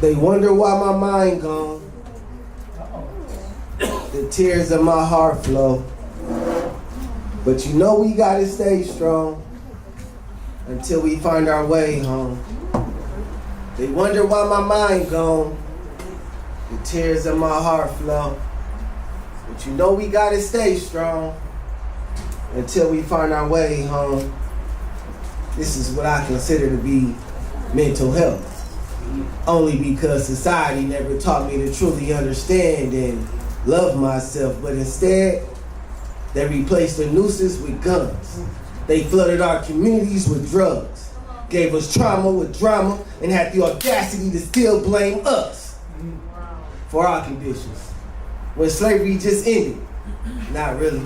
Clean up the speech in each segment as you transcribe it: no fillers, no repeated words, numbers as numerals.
They wonder why my mind gone. The tears in my heart flow. But you know we gotta stay strong until we find our way home. They wonder why my mind gone. The tears in my heart flow. But you know we gotta stay strong until we find our way home. This is what I consider to be mental health. Only because society never taught me to truly understand and love myself, but instead, they replaced the nooses with guns. They flooded our communities with drugs, gave us trauma with drama, and had the audacity to still blame us for our conditions. When slavery just ended, not really.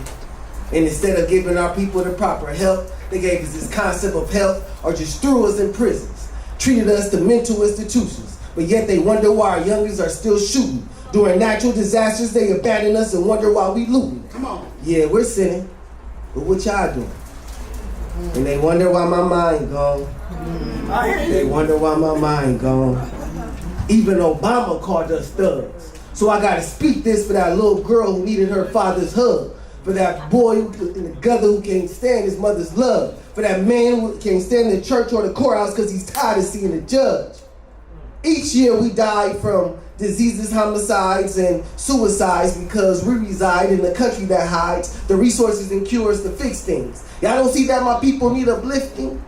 And instead of giving our people the proper help, they gave us this concept of health or just threw us in prisons, treated us to mental institutions, but yet they wonder why our youngins are still shooting. During natural disasters, they abandon us and wonder why we looting. Come on. Yeah, we're sinning, but what y'all doing? And they wonder why my mind gone. They wonder why my mind gone. Even Obama called us thugs. So I gotta speak this for that little girl who needed her father's hug. For that boy in the gutter who can't stand his mother's love. For that man who can't stand the church or the courthouse because he's tired of seeing the judge. Each year we die from diseases, homicides, and suicides because we reside in a country that hides the resources and cures to fix things. Y'all don't see that my people need uplifting?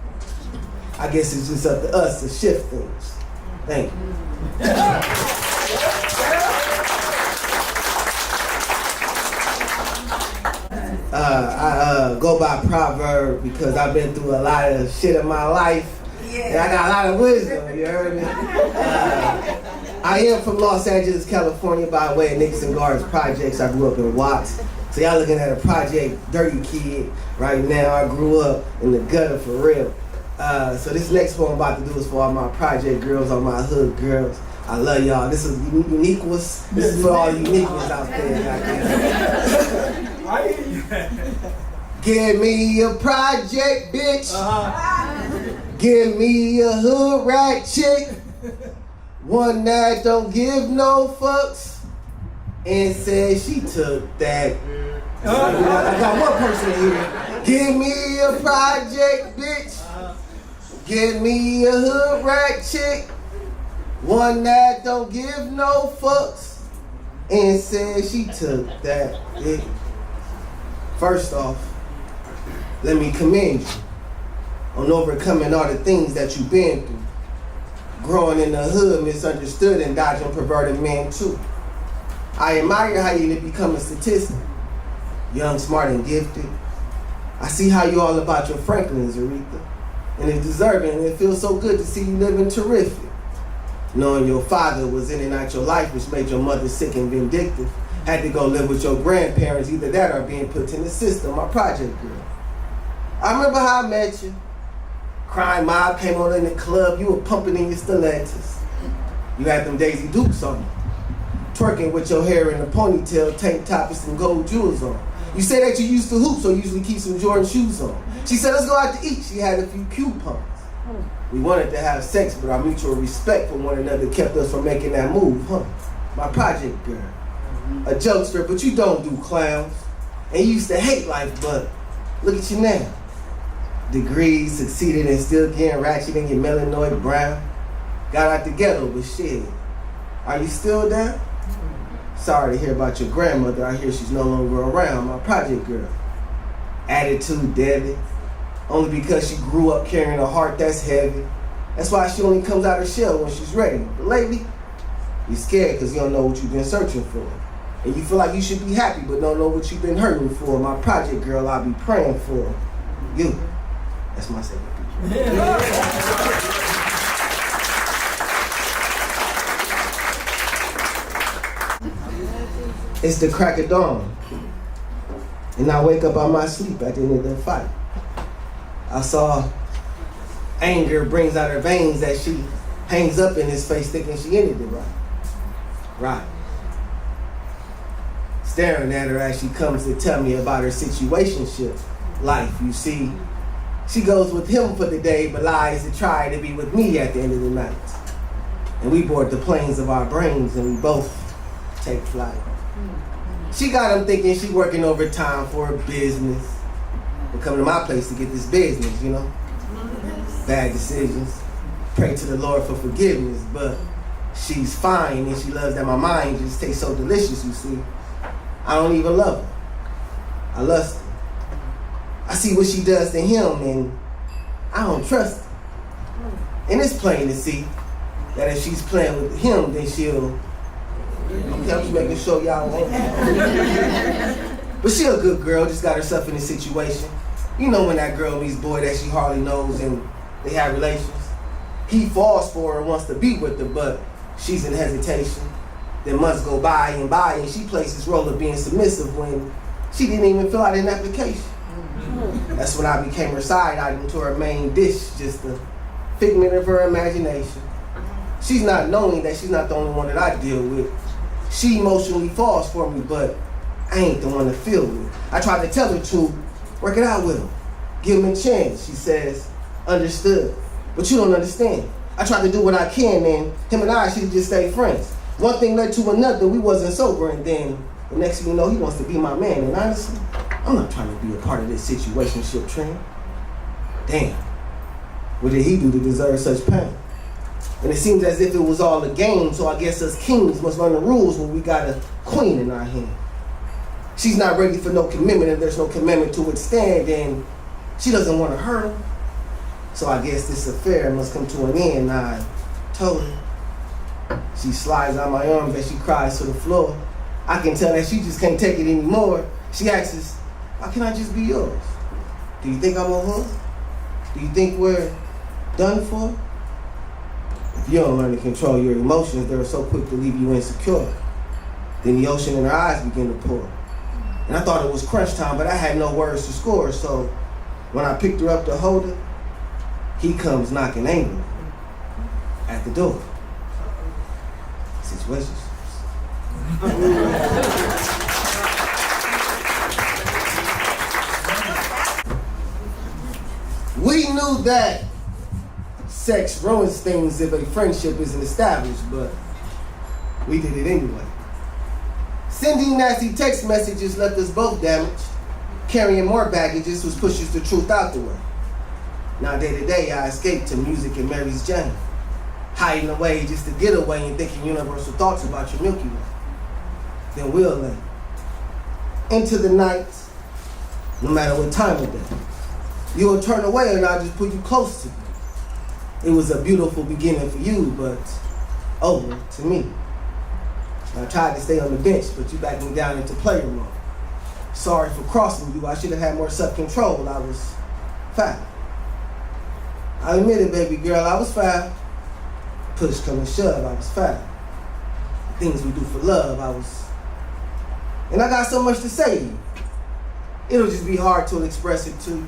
I guess it's just up to us to shift things. Thank you. I go by PraVurb because I've been through a lot of shit in my life. And I got a lot of wisdom, you heard me? I am from Los Angeles, California by way of Nickerson Gardens Projects. I grew up in Watts. So y'all looking at a project, dirty kid. Right now, I grew up in the gutter for real. So this next poem I'm about to do is for all my project girls, all my hood girls. I love y'all. This is uniqueness. This is for all uniqueness out there. Give me a project, bitch. Give me a hood rat chick. One that don't give no fucks. And said she took that. I got one person here. Give me a project, bitch. Give me a hood rat chick. One that don't give no fucks. And said she took that. First off, let me commend you on overcoming all the things that you've been through. Growing in the hood, misunderstood, and dodging perverted men too. I admire how you become a statistic. Young, smart, and gifted. I see how you all about your Franklins, Aretha. And it's deserving, and it feels so good to see you living terrific. Knowing your father was in and out your life, which made your mother sick and vindictive. Had to go live with your grandparents, either that or being put in the system, my project girl. I remember how I met you. Crime Mob came on in the club, you were pumping in your stilettos. You had them Daisy Dukes on. Twerking with your hair in a ponytail, tank top with some gold jewels on. You say that you used to hoop, so you usually keep some Jordan shoes on. She said, let's go out to eat. She had a few coupons. We wanted to have sex, but our mutual respect for one another kept us from making that move, huh? My project girl. A jokester, but you don't do clowns. And you used to hate life, but look at you now. Degrees, succeeded, and still getting ratchet in your melanoid brown. Got out the ghetto, but shit. Are you still there? Sorry to hear about your grandmother. I hear she's no longer around. My project girl. Attitude deadly. Only because she grew up carrying a heart that's heavy. That's why she only comes out of shell when she's ready. But lately, you're scared because you don't know what you've been searching for. And you feel like you should be happy but don't know what you've been hurting for. My project girl, I'll be praying for you. That's my second picture. It's the crack of dawn. And I wake up out my sleep at the end of the fight. I saw anger brings out her veins that she hangs up in his face thinking she ended it right. Right. Staring at her as she comes to tell me about her situationship life. You see, she goes with him for the day but lies to try to be with me at the end of the night. and we board the planes of our brains and we both take flight. She got him thinking she working overtime for a business, but coming to my place to get this business, you know? Bad decisions. Pray to the Lord for forgiveness, but she's fine and she loves that my mind just tastes so delicious, you see. I don't even love her. I lust her. I see what she does to him and I don't trust her. And it's plain to see that if she's playing with him, then she'll... Okay, I'm just making sure y'all won't. But she a good girl, just got herself in a situation. You know when that girl meets boy that she hardly knows and they have relations. He falls for her and wants to be with her, but she's in hesitation. Then months go by and she plays this role of being submissive when she didn't even fill out an application. That's when I became her side item to her main dish, just a figment of her imagination. She's not knowing that she's not the only one that I deal with. She emotionally falls for me, but I ain't the one to feel with. I tried to tell her to work it out with him. Give him a chance. She says, understood. But you don't understand. I tried to do what I can, and him and I should just stay friends. One thing led to another, we wasn't sober, and then the next thing you know, he wants to be my man. And honestly, I'm not trying to be a part of this situationship trend. Damn. What did he do to deserve such pain? And it seems as if it was all a game, so I guess us kings must learn the rules when we got a queen in our hand. She's not ready for no commitment, and there's no commitment to withstand, and she doesn't want to hurt him. So I guess this affair must come to an end, I told her. She slides out my arms as she cries to the floor. I can tell that she just can't take it anymore. She asks, why can't I just be yours? Do you think I'm a hook? Do you think we're done for? If you don't learn to control your emotions, they're so quick to leave you insecure. Then the ocean in her eyes begin to pour. And I thought it was crunch time, but I had no words to score. So when I picked her up to hold her, he comes knocking angrily at the door. Situations. We knew that sex ruins things if a friendship isn't established, but we did it anyway. Sending nasty text messages left us both damaged. Carrying more baggages was pushes the truth out the way. Now day to day I escape to music and Mary's Jane. Hiding away just to get away and thinking universal thoughts about your Milky Way. Then we'll lay into the night, no matter what time of day. You'll turn away and I'll just put you close to me. It was a beautiful beginning for you, but over to me. I tried to stay on the bench, but you backed me down into player mode. Sorry for crossing you. I should have had more self-control. I was foul. I admit it, baby girl, I was foul. Push come and shove, I was foul. Things we do for love, I was. And I got so much to say to you. It'll just be hard to express it to you.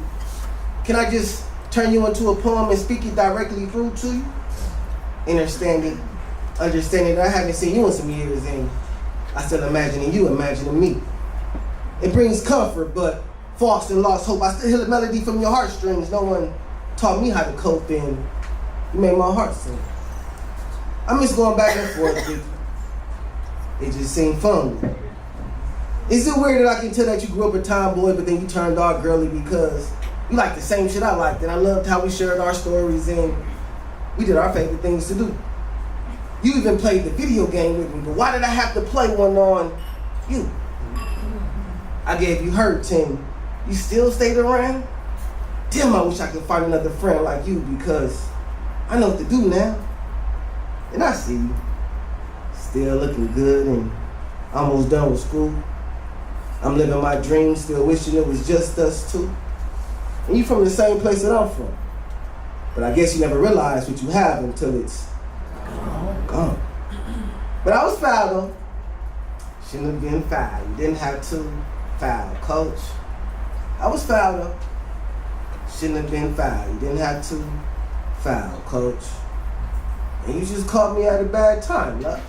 Can I just turn you into a poem and speak it directly through to you? Understanding that I haven't seen you in some years and I still imagining you imagining me. It brings comfort, but false and lost hope. I still hear the melody from your heartstrings. No one taught me how to cope and you made my heart sing. I miss going back and forth with you. It just seemed fun. Is it weird that I can tell that you grew up a tomboy but then you turned all girly because you like the same shit I liked, and I loved how we shared our stories and we did our favorite things to do. You even played the video game with me, but why did I have to play one on you? I gave you hurt and you still stayed around? Damn, I wish I could find another friend like you because I know what to do now. And I see you. Still looking good and almost done with school. I'm living my dreams, still wishing it was just us two. And you from the same place that I'm from. But I guess you never realize what you have until it's gone. But I was foul though. Shouldn't have been foul. You didn't have to foul, coach. I was foul though. Shouldn't have been foul. You didn't have to foul, coach. And you just caught me at a bad time, love.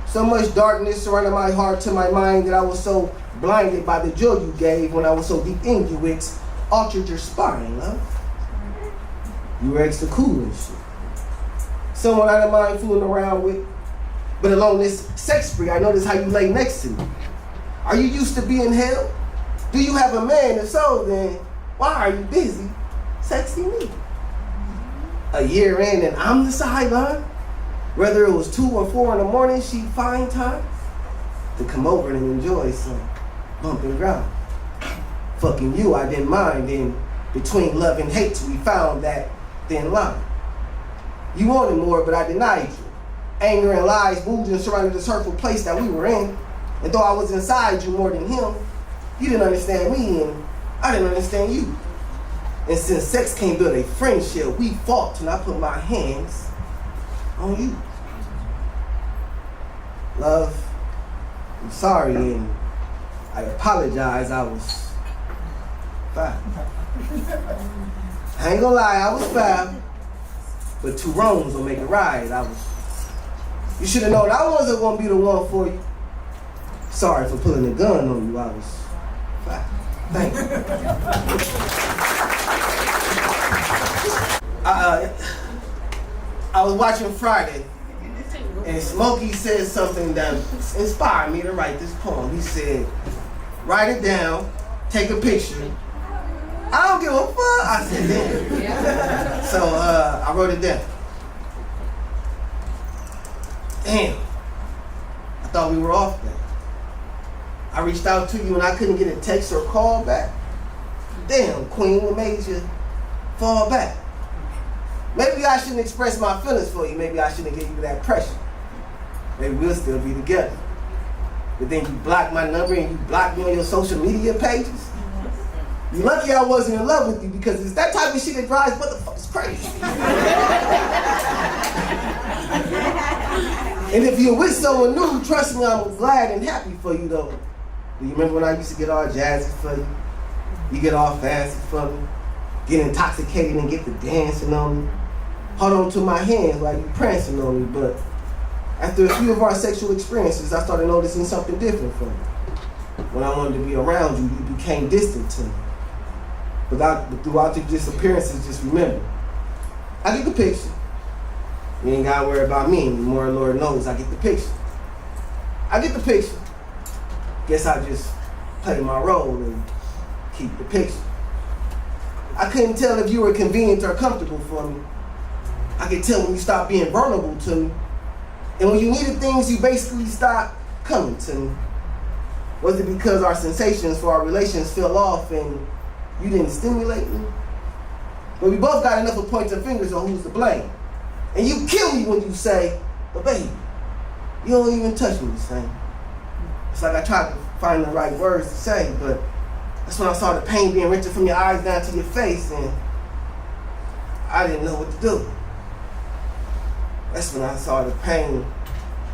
So much darkness surrounded my heart to my mind that I was so blinded by the joy you gave when I was so deep in you. It's altered your spine, love. You were extra cool and shit. someone I don't mind fooling around with. But along this sex spree, I notice how you lay next to me. Are you used to being held? Do you have a man? If so, then why are you busy sexting me? A year in and I'm the sideline? Whether it was 2 or 4 in the morning, she'd find time to come over and enjoy some bump and grind. Fucking you, I didn't mind. And between love and hate, we found that thin line. You wanted more, but I denied you. Anger and lies moved and surrounded this hurtful place that we were in. And though I was inside you more than him, you didn't understand me and I didn't understand you. And since sex can't build a friendship, we fought and I put my hands on you. Love, I'm sorry and I apologize. I was foul. I ain't gonna lie, I was foul. But 2 wrongs don't make it right. You should have known I wasn't gonna be the one for you. Sorry for pulling a gun on you. I was foul. Thank you. I was watching Friday, and Smokey said something that inspired me to write this poem. He said, write it down, take a picture. I don't give a fuck. I said, damn. So I wrote it down. Damn. I thought we were off there. I reached out to you and I couldn't get a text or call back. Damn, Queen, what made you fall back? Maybe I shouldn't express my feelings for you. Maybe I shouldn't give you that pressure. Maybe we'll still be together. But then you blocked my number and you blocked me on your social media pages. You're lucky I wasn't in love with you because it's that type of shit that drives motherfuckers crazy. And if you're with someone new, trust me, I'm glad and happy for you though. Do you remember when I used to get all jazzy for you? You get all fancy for me, get intoxicated and get to dancing on me. Hold on to my hands while you prancing on me, but after a few of our sexual experiences, I started noticing something different from you. When I wanted to be around you, you became distant to me. But throughout your disappearances, just remember, I get the picture. You ain't gotta worry about me anymore, Lord knows I get the picture. I get the picture. Guess I just play my role and keep the picture. I couldn't tell if you were convenient or comfortable for me. I could tell when you stopped being vulnerable to me. And when you needed things, you basically stopped coming to me. Was it because our sensations for our relations fell off and you didn't stimulate me? But we both got enough of pointing fingers on who's to blame. And you kill me when you say, but baby, you don't even touch me the same. It's like I tried to find the right words to say, but that's when I saw the pain being wrenching from your eyes down to your face, and I didn't know what to do. That's when I saw the pain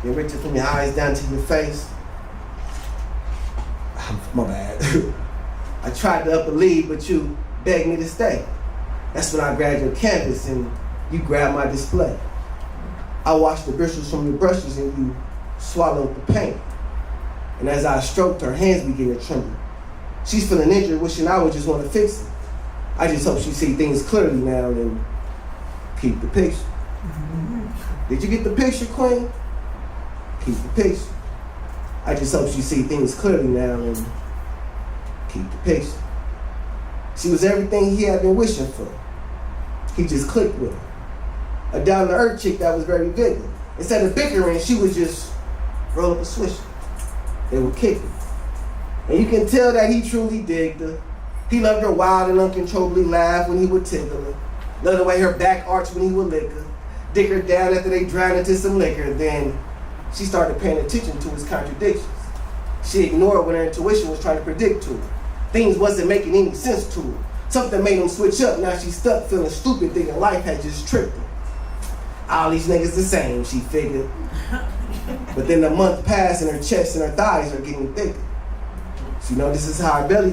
being wrenching from your eyes down to your face. My bad. I tried to up a lead, but you begged me to stay. That's when I grabbed your canvas and you grabbed my display. I washed the bristles from your brushes and you swallowed the paint. And as I stroked, her hands began to tremble. She's feeling injured, wishing I would just want to fix it. I just hope she sees things clearly now and keep the picture. Did you get the picture, Queen? Keep the picture. I just hope she sees things clearly now and keep the picture. She was everything he had been wishing for. He just clicked with her. A down-to-earth chick that was very vigorous. Instead of bickering, she would just roll up a swisher. They would kick her. And you can tell that he truly digged her. He loved her wild and uncontrollably laugh when he would tickle her. Loved the way her back arched when he would lick her. Dick her down after they drowned into some liquor. Then she started paying attention to his contradictions. She ignored what her intuition was trying to predict to her. Things wasn't making any sense to her. Something made him switch up. Now she's stuck feeling stupid, thinking life had just tricked her. All these niggas the same, she figured. But then the month passed and her chest and her thighs are getting thicker. She notices how her belly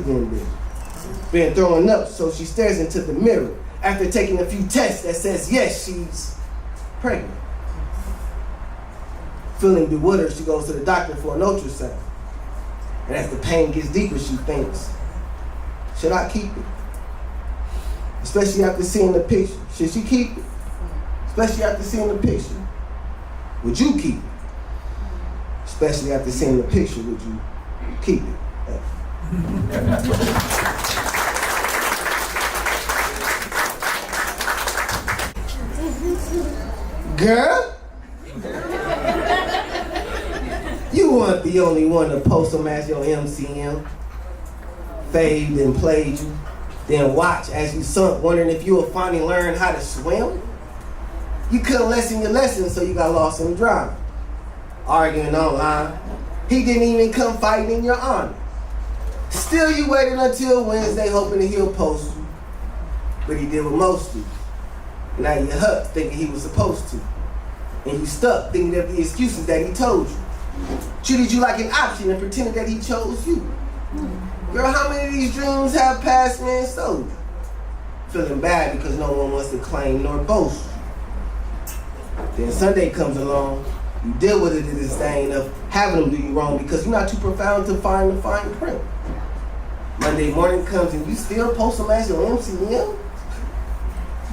been throwing up, so she stares into the mirror after taking a few tests that says yes, she's pregnant. Feeling bewildered, she goes to the doctor for an ultrasound. And as the pain gets deeper, she thinks, should I keep it? Especially after seeing the picture. Should she keep it? Especially after seeing the picture. Would you keep it? Especially after seeing the picture, would you keep it? Girl, you weren't the only one to post them as your MCM. Fade and played you, then watch as you sunk, wondering if you would finally learn how to swim. You couldn't lessen your lesson, so you got lost in the drama. Arguing online, he didn't even come fighting in your honor. Still, you waited until Wednesday, hoping that he'll post you, but he did what most do. Now you're hooked, thinking he was supposed to, and you stuck, thinking of the excuses that he told you. Treated you like an option and pretended that he chose you. Girl, how many of these dreams have passed me and sold you? Feeling bad because no one wants to claim nor boast you. Then Sunday comes along, you deal with it in this thing of having them do you wrong because you're not too profound to find the fine print. Monday morning comes and you still post them as your MCM?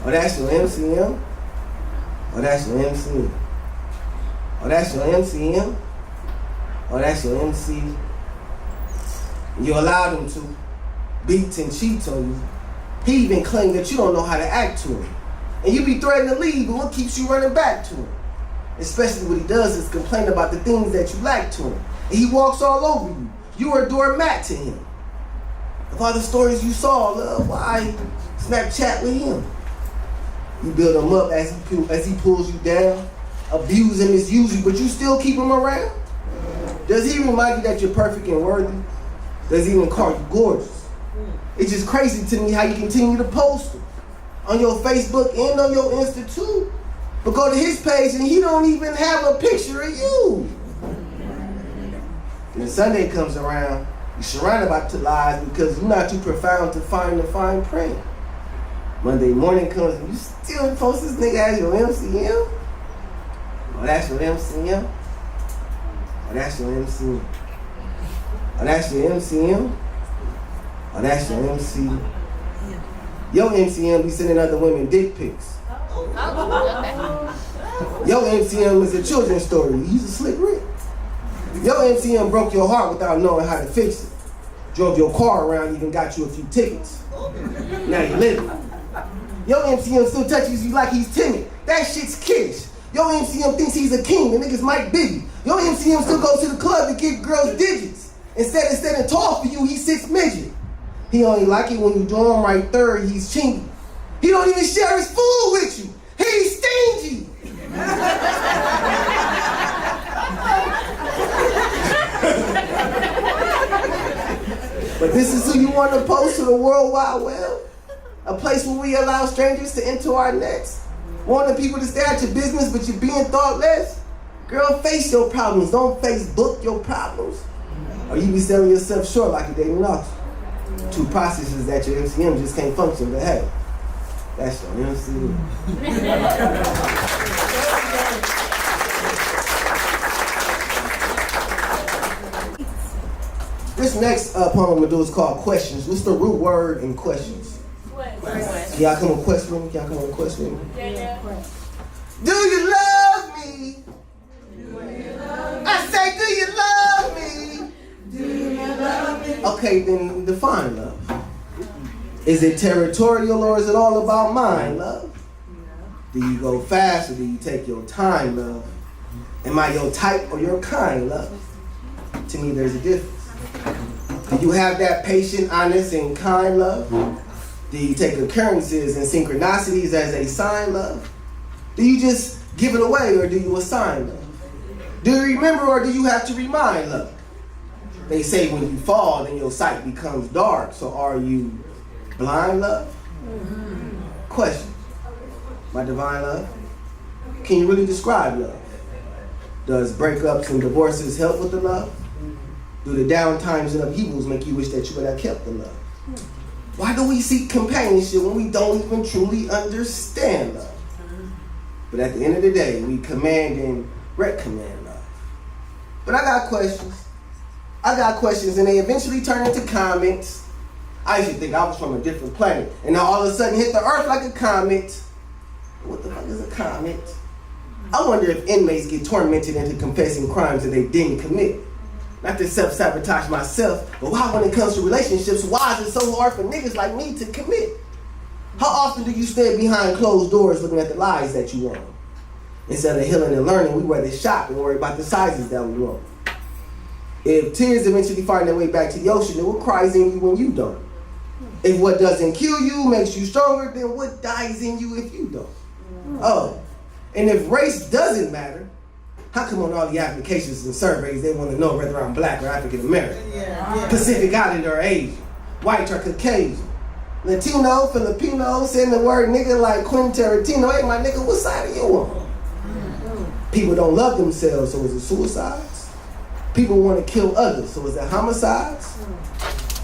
Oh, that's your MCM? Oh, that's your MCM? Oh, that's your MCM? Oh, that's your MC? You allowed him to beat and cheat on you. He even claimed that you don't know how to act to him. And you be threatening to leave, but what keeps you running back to him? Especially what he does is complain about the things that you lack to him. And he walks all over you. You are a doormat to him. Of all the stories you saw, love, why Snapchat with him? You build him up as he pulls you down, abuse and misuse you, but you still keep him around? Does he remind you that you're perfect and worthy? Does he even call you gorgeous? It's just crazy to me how you continue to post him on your Facebook and on your Insta too. But go to his page and he don't even have a picture of you. When Sunday comes around, you're surrounded by lies because you're not too profound to find the fine print. Monday morning comes and you still post this nigga as your MCM? Oh, that's your MCM? Oh, that's your MCM? Oh, that's your MCM? Oh, that's your MCM? Your MCM be sending other women dick pics. Your MCM is a children's story. He's a slick Rick. Your MCM broke your heart without knowing how to fix it. Drove your car around, even got you a few tickets. Now you living. Your MCM still touches you like he's timid. That shit's kiddish. Your MCM thinks he's a king. The nigga's Mike Bibby. Your MCM still goes to the club to get girls digits. Instead of standing tall for you, he's 6 midget. He only like it when you do him right third, he's chingy. He don't even share his food with you. He's stingy. But this is who you want to post to the World Wide Web? A place where we allow strangers to enter our nets? Wanting people to stay at your business, but you're being thoughtless? Girl, face your problems. Don't Facebook your problems. Or you be selling yourself short like you're dating off. Two processes that your MCM just can't function, but hey, that's your MCM. This next poem I'm gonna do is called Questions. What's the root word in questions? Can y'all come on question? Can y'all come on question? Yeah. Do you love me? I say, do you love me? Do you love me? Okay, then define love. Is it territorial or is it all about mine, love? Do you go fast or do you take your time, love? Am I your type or your kind, love? To me, there's a difference. Do you have that patient, honest, and kind love? Do you take occurrences and synchronicities as a sign, love? Do you just give it away or do you assign love? Do you remember or do you have to remind love? They say when you fall, then your sight becomes dark. So are you blind, love? Question. My divine love, can you really describe love? Does breakups and divorces help with the love? Do the downtimes and upheavals make you wish that you would have kept the love? Why do we seek companionship when we don't even truly understand love? But at the end of the day, we command and recommend love. But I got questions. And they eventually turn into comments. I used to think I was from a different planet, and now all of a sudden hit the earth like a comet. What the fuck is a comment? I wonder if inmates get tormented into confessing crimes that they didn't commit. Not to self-sabotage myself, but why when it comes to relationships, why is it so hard for niggas like me to commit? How often do you stand behind closed doors looking at the lies that you want? Instead of healing and learning, we rather shop and worry about the sizes that we want. If tears eventually find their way back to the ocean, then what cries in you when you don't? If what doesn't kill you makes you stronger, then what dies in you if you don't? Oh, and if race doesn't matter, how come on all the applications and surveys they want to know whether I'm black or African American, Pacific Islander or Asian, white or Caucasian, Latino, Filipino, saying the word nigga like Quentin Tarantino? Hey, my nigga, what side are you on? People don't love themselves, so is it suicides? People want to kill others, so is it homicides?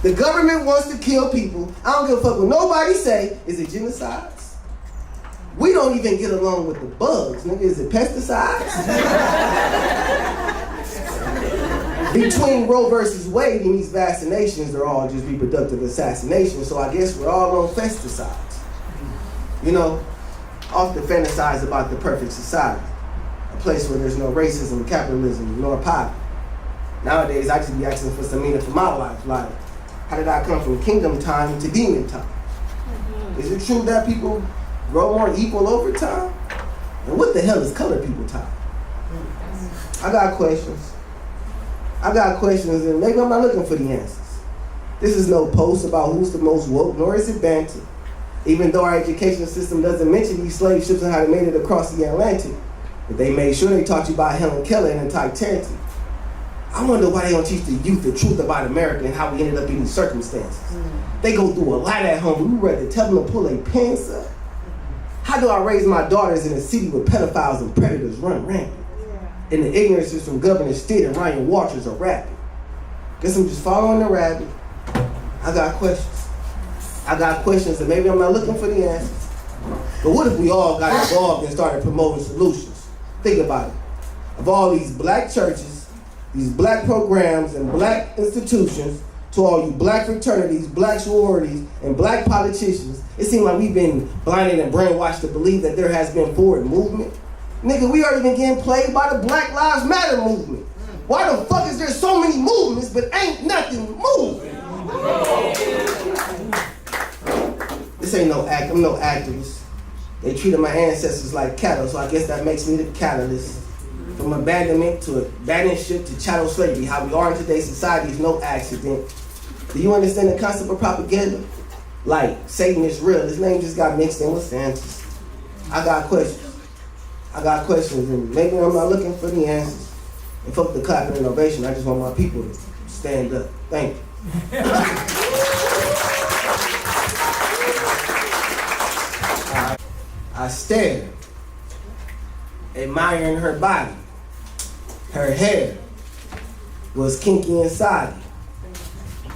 The government wants to kill people. I don't give a fuck what nobody say. Is it genocides? We don't even get along with the bugs, nigga. Is it pesticides? Between Roe versus Wade and these vaccinations, they're all just reproductive assassinations. So I guess we're all on pesticides. You know, often fantasize about the perfect society, a place where there's no racism, capitalism, nor poverty. Nowadays, I just be asking for some meaning for my life. Like, how did I come from kingdom time to demon time? Is it true that people grow more equal over time? And what the hell is colored people time? I got questions. And maybe I'm not looking for the answers. This is no post about who's the most woke, nor is it banter. Even though our education system doesn't mention these slave ships and how they made it across the Atlantic, but they made sure they taught you about Helen Keller and the Titanic. I wonder why they don't teach the youth the truth about America and how we ended up in these circumstances. They go through a lot at home. We rather tell them to pull their pants up. How do I raise my daughters in a city where pedophiles and predators run rampant? And the ignorance is from Governor Stitt and Ryan Walters are rapping. Guess I'm just following the rabbit. I got questions and maybe I'm not looking for the answers. But what if we all got involved and started promoting solutions? Think about it. Of all these black churches, these black programs and black institutions, to all you black fraternities, black sororities, and black politicians, it seems like we've been blinded and brainwashed to believe that there has been forward movement. Nigga, we already been getting played by the Black Lives Matter movement. Why the fuck is there so many movements but ain't nothing moving? This ain't no act, I'm no activist. They treated my ancestors like cattle, so I guess that makes me the catalyst. From abandonment to abandonship to chattel slavery, how we are in today's society is no accident. Do you understand the concept of propaganda? Like, Satan is real. His name just got mixed in with Santa's. I got questions, and maybe I'm not looking for the answers. And fuck the clapping and ovation, I just want my people to stand up. Thank you. I stared, admiring her body. Her hair was kinky and soggy.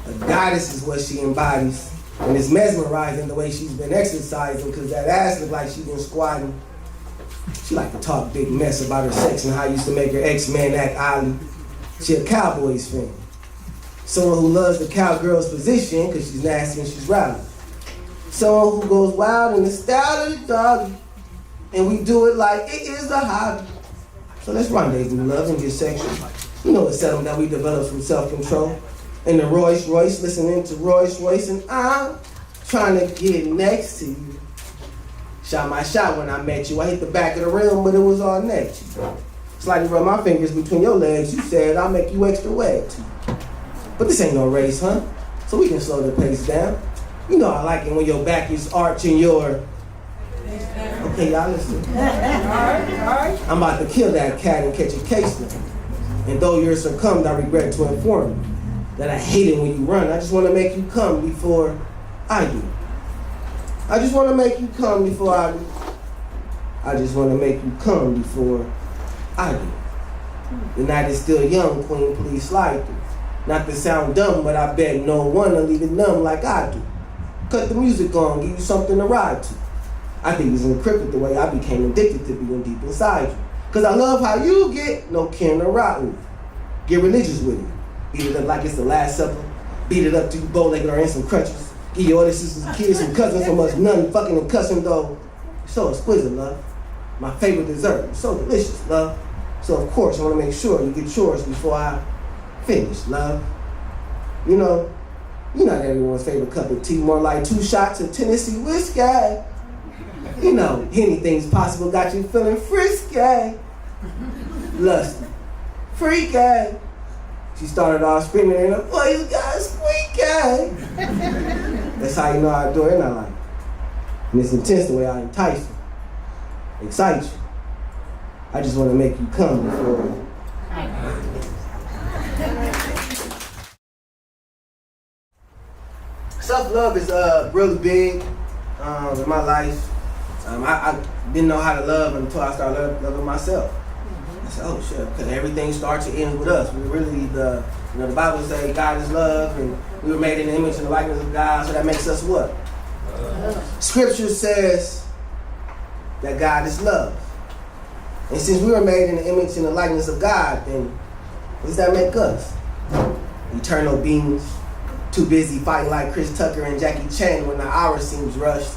A goddess is what she embodies, and it's mesmerizing the way she's been exercising, because that ass looked like she's been squatting. She like to talk big mess about her sex and how I used to make her ex-man act oddly. She a Cowboys fan. Someone who loves the cowgirl's position because she's nasty and she's rowdy. Someone who goes wild in the style of the doggy, and we do it like it is a hobby. So let's rendezvous, love, and get sexual. You know the settlement that we developed from self-control. In the Rolls Royce, listening to Rolls Royce, and I'm trying to get next to you. Shot my shot when I met you. I hit the back of the rim, but it was all next. Slightly rub my fingers between your legs. You said I'll make you extra wet. But this ain't no race, huh? So we can slow the pace down. You know I like it when your back is arching your... Okay, y'all listen. All right. I'm about to kill that cat and catch a case now. And though you're succumbed, I regret to inform you that I hate it when you run. I just want to make you come before I do. I just want to make you come before I do. I just want to make you come before I do. The night is still young, queen, please slide through. Not to sound dumb, but I bet no one will leave it numb like I do. Cut the music on, give you something to ride to. I think it's encrypted the way I became addicted to being deep inside you. Cause I love how you get no kin to ride with. Get religious with it. Beat it up like it's the Last Supper. Beat it up to you bow-legged or in some crutches. Give your older sisters, kids, some cousins, so much none fucking and cussing though. so exquisite, love. My favorite dessert. You're so delicious, love. So of course I want to make sure you get yours before I finish, love. You know, you're not everyone's favorite cup of tea, more like 2 shots of Tennessee whiskey. You know, anything's possible, got you feeling frisky, lusty, freaky. She started off screaming and her voice got squeaky. That's how you know I do it, and I like it. And it's intense the way I entice you, excite you. I just want to make you come before. Self-love is really big in my life. I didn't know how to love until I started loving myself. I said, oh shit, because everything starts and ends with us. We really, the Bible says God is love, and we were made in the image and the likeness of God, so that makes us what? Scripture says that God is love. And since we were made in the image and the likeness of God, then what does that make us? Eternal beings, too busy fighting like Chris Tucker and Jackie Chan when the hour seems rushed.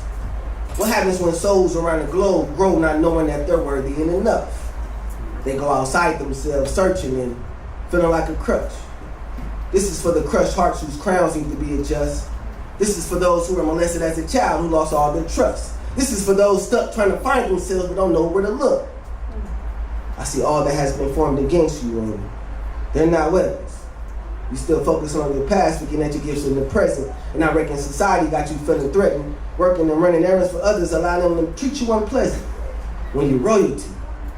What happens when souls around the globe grow not knowing that they're worthy and enough? They go outside themselves searching and feeling like a crutch. This is for the crushed hearts whose crowns need to be adjusted. This is for those who were molested as a child who lost all their trust. This is for those stuck trying to find themselves but don't know where to look. I see all that has been formed against you, and they're not weapons. You still focus on your past, forgetting that your gifts in the present. And I reckon society got you feeling threatened, working and running errands for others, allowing them to treat you unpleasant when you're royalty.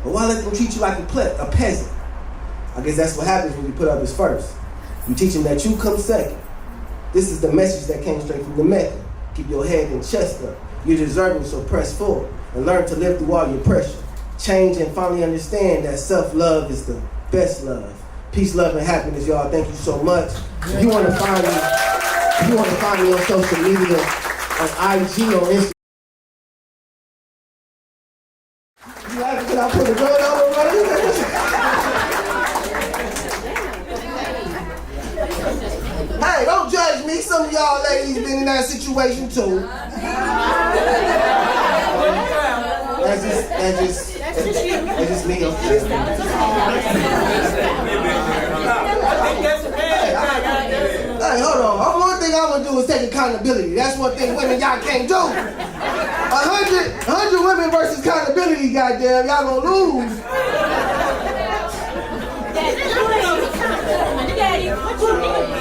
But why let them treat you like a peasant? I guess that's what happens when you put others first. You teach them that you come second. This is the message that came straight from the Mecca. Keep your head and chest up. You're deserving, so press forward and learn to live through all your pressure. Change and finally understand that self-love is the best love. Peace, love, and happiness, y'all. Thank you so much. If you want to find me on social media, on IG, on Instagram. You like it? Can I put the gun on everybody? Hey, don't judge me. Some of y'all ladies been in that situation too. That's just me. Hey, hold on. One thing I'm gonna do is take accountability. That's one thing women y'all can't do. 100 women versus accountability, goddamn, y'all gonna lose. Daddy, what you mean?